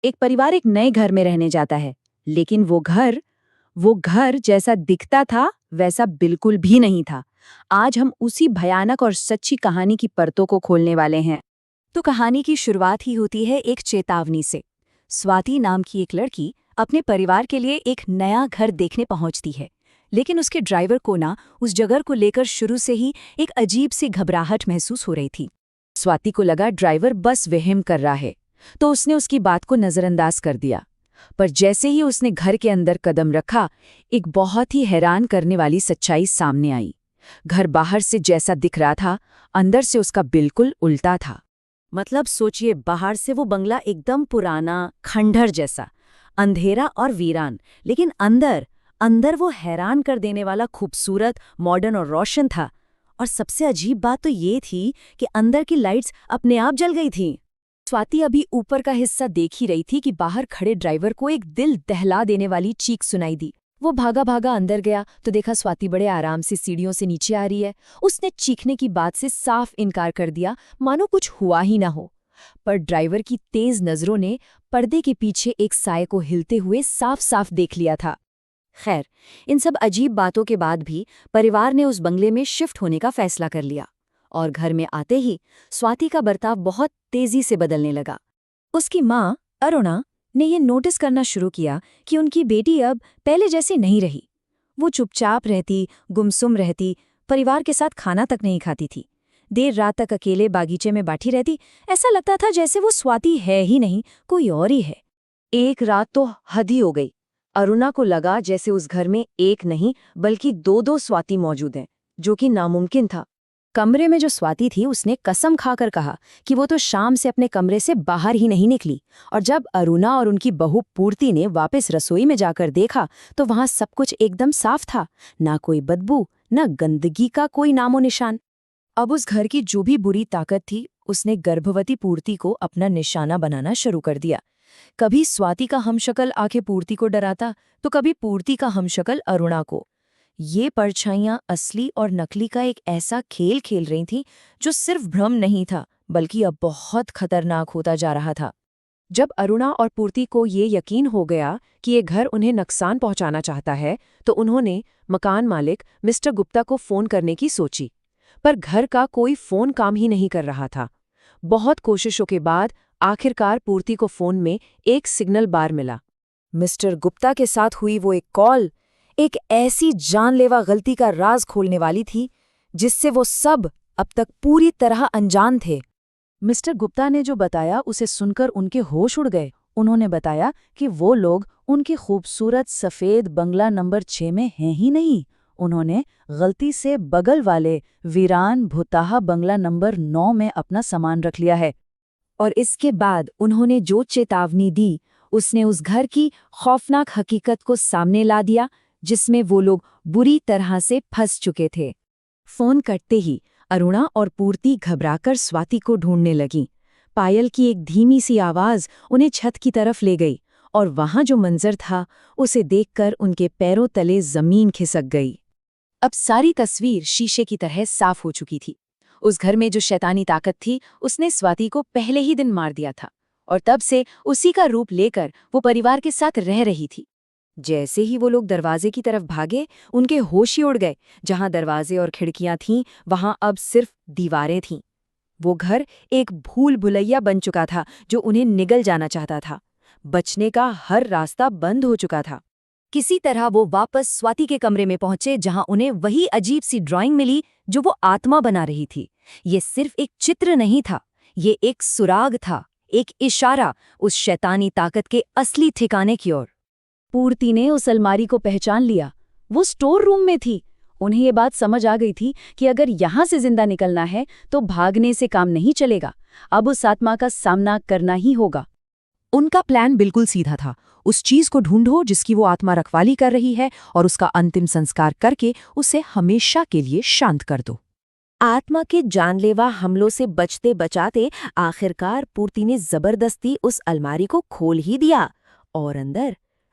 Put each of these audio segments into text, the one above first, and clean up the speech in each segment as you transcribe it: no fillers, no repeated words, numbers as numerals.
एक परिवार एक नए घर में रहने जाता है, लेकिन वो घर जैसा दिखता था वैसा बिल्कुल भी नहीं था। आज हम उसी भयानक और सच्ची कहानी की परतों को खोलने वाले हैं। तो कहानी की शुरुआत ही होती है एक चेतावनी से। स्वाति नाम की एक लड़की अपने परिवार के लिए एक नया घर देखने पहुंचती है, लेकिन उसके ड्राइवर को उस जगह को लेकर शुरू से ही एक अजीब सी घबराहट महसूस हो रही थी। स्वाति को लगा ड्राइवर बस वहम कर रहा है, तो उसने उसकी बात को नजरअंदाज कर दिया। पर जैसे ही उसने घर के अंदर कदम रखा, एक बहुत ही हैरान करने वाली सच्चाई सामने आई। घर बाहर से जैसा दिख रहा था, अंदर से उसका बिल्कुल उल्टा था। मतलब सोचिए, बाहर से वो बंगला एकदम पुराना, खंडहर जैसा, अंधेरा और वीरान, लेकिन अंदर वो हैरान कर देने वाला खूबसूरत, मॉडर्न और रोशन था। और सबसे अजीब बात तो ये थी कि अंदर की लाइट्स अपने आप जल गई थीं। स्वाति अभी ऊपर का हिस्सा देख ही रही थी कि बाहर खड़े ड्राइवर को एक दिल दहला देने वाली चीख सुनाई दी। वो भागा भागा अंदर गया तो देखा स्वाति बड़े आराम से सीढ़ियों से नीचे आ रही है। उसने चीखने की बात से साफ इनकार कर दिया, मानो कुछ हुआ ही ना हो। पर ड्राइवर की तेज नजरों ने पर्दे के पीछे एक साये को हिलते हुए साफ साफ देख लिया था। खैर, इन सब अजीब बातों के बाद भी परिवार ने उस बंगले में शिफ्ट होने का फैसला कर लिया, और घर में आते ही स्वाति का बर्ताव बहुत तेजी से बदलने लगा। उसकी माँ अरुणा ने ये नोटिस करना शुरू किया कि उनकी बेटी अब पहले जैसी नहीं रही। वो चुपचाप रहती, गुमसुम रहती, परिवार के साथ खाना तक नहीं खाती थी। देर रात तक अकेले बागीचे में बैठी रहती, ऐसा लगता था जैसे वो स्वाति है ही नहीं, कोई और ही है। एक रात तो हद ही हो गई। अरुणा को लगा जैसे उस घर में एक नहीं बल्कि दो स्वाति मौजूद हैं, जो कि नामुमकिन था। कमरे में जो स्वाति थी उसने कसम खाकर कहा कि वो तो शाम से अपने कमरे से बाहर ही नहीं निकली। और जब अरुणा और उनकी बहू पूर्ति ने वापस रसोई में जाकर देखा तो वहां सब कुछ एकदम साफ था, ना कोई बदबू, ना गंदगी का कोई नामो निशान। अब उस घर की जो भी बुरी ताकत थी, उसने गर्भवती पूर्ति को अपना निशाना बनाना शुरू कर दिया। कभी स्वाति का हमशक्ल आके पूर्ति को डराता, तो कभी पूर्ति का हमशक्ल अरुणा को। ये परछाइयां असली और नकली का एक ऐसा खेल खेल रही थीं जो सिर्फ भ्रम नहीं था, बल्कि अब बहुत खतरनाक होता जा रहा था। जब अरुणा और पूर्ति को ये यकीन हो गया कि ये घर उन्हें नुकसान पहुंचाना चाहता है, तो उन्होंने मकान मालिक मिस्टर गुप्ता को फोन करने की सोची। पर घर का कोई फोन काम ही नहीं कर रहा था। बहुत कोशिशों के बाद आखिरकार पूर्ति को फोन में एक सिग्नल बार मिला। मिस्टर गुप्ता के साथ हुई वो एक कॉल एक ऐसी जानलेवा गलती का राज खोलने वाली थी जिससे वो सब अब तक पूरी तरह अनजान थे। मिस्टर गुप्ता ने जो बताया उसे सुनकर उनके होश उड़ गए। उन्होंने बताया कि वो लोग उनके खूबसूरत सफ़ेद बंगला नंबर 6 में हैं ही नहीं, उन्होंने गलती से बगल वाले वीरान भुताहा बंगला नंबर 9 में अपना सामान रख लिया है। और इसके बाद उन्होंने जो चेतावनी दी उसने उस घर की खौफनाक हकीकत को सामने ला दिया, जिसमें वो लोग बुरी तरह से फंस चुके थे। फोन कटते ही अरुणा और पूर्ति घबराकर स्वाति को ढूंढने लगीं। पायल की एक धीमी सी आवाज उन्हें छत की तरफ ले गई, और वहां जो मंजर था उसे देखकर उनके पैरों तले जमीन खिसक गई। अब सारी तस्वीर शीशे की तरह साफ हो चुकी थी। उस घर में जो शैतानी ताकत थी उसने स्वाति को पहले ही दिन मार दिया था, और तब से उसी का रूप लेकर वो परिवार के साथ रह रही थी। जैसे ही वो लोग दरवाजे की तरफ भागे, उनके होश ही उड़ गए। जहां दरवाजे और खिड़कियां थीं, वहां अब सिर्फ दीवारें थीं। वो घर एक भूल भुलैया बन चुका था जो उन्हें निगल जाना चाहता था। बचने का हर रास्ता बंद हो चुका था। किसी तरह वो वापस स्वाति के कमरे में पहुंचे, जहां उन्हें वही अजीब सी ड्राइंग मिली जो वो आत्मा बना रही थी। ये सिर्फ एक चित्र नहीं था, ये एक सुराग था, एक इशारा उस शैतानी ताकत के असली ठिकाने की ओर। पूर्ति ने उस अलमारी को पहचान लिया। वो स्टोर रूम में थी। उन्हें ये बात समझ आ गई थी कि अगर यहां से जिंदा निकलना है तो भागने से काम नहीं चलेगा, अब उस आत्मा का सामना करना ही होगा। उनका प्लान बिल्कुल सीधा था। उस चीज को ढूंढो जिसकी वो आत्मा रखवाली कर रही है, और उसका अंतिम संस्कार करके उसे हमेशा के लिए शांत कर दो। आत्मा के जानलेवा हमलों से बचते बचाते आखिरकार पूर्ति ने जबरदस्ती उस अलमारी को खोल ही दिया, और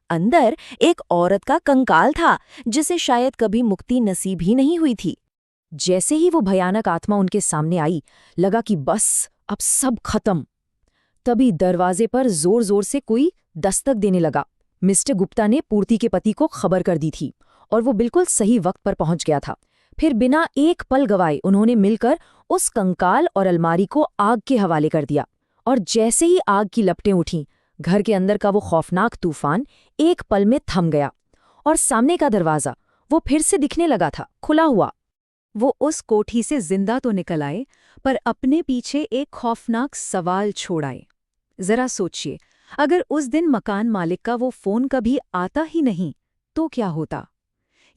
अंदर एक औरत का कंकाल था जिसे शायद कभी मुक्ति नसीब ही नहीं हुई थी। जैसे ही वो भयानक आत्मा उनके सामने आई, लगा कि बस अब सब खत्म। तभी दरवाजे पर जोर जोर से कोई दस्तक देने लगा। मिस्टर गुप्ता ने पूर्ति के पति को खबर कर दी थी और वो बिल्कुल सही वक्त पर पहुंच गया था। फिर बिना एक पल गवाए उन्होंने मिलकर उस कंकाल और अलमारी को आग के हवाले कर दिया। और जैसे ही आग की लपटें उठीं, घर के अंदर का वो खौफनाक तूफान एक पल में थम गया और सामने का दरवाजा वो फिर से दिखने लगा था, खुला हुआ। वो उस कोठी से जिंदा तो निकल आए, पर अपने पीछे एक खौफनाक सवाल छोड़ आए। जरा सोचिए, अगर उस दिन मकान मालिक का वो फोन कभी आता ही नहीं तो क्या होता।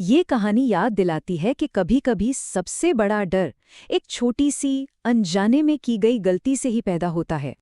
ये कहानी याद दिलाती है कि कभी-कभी सबसे बड़ा डर एक छोटी सी अनजाने में की गई गलती से ही पैदा होता है।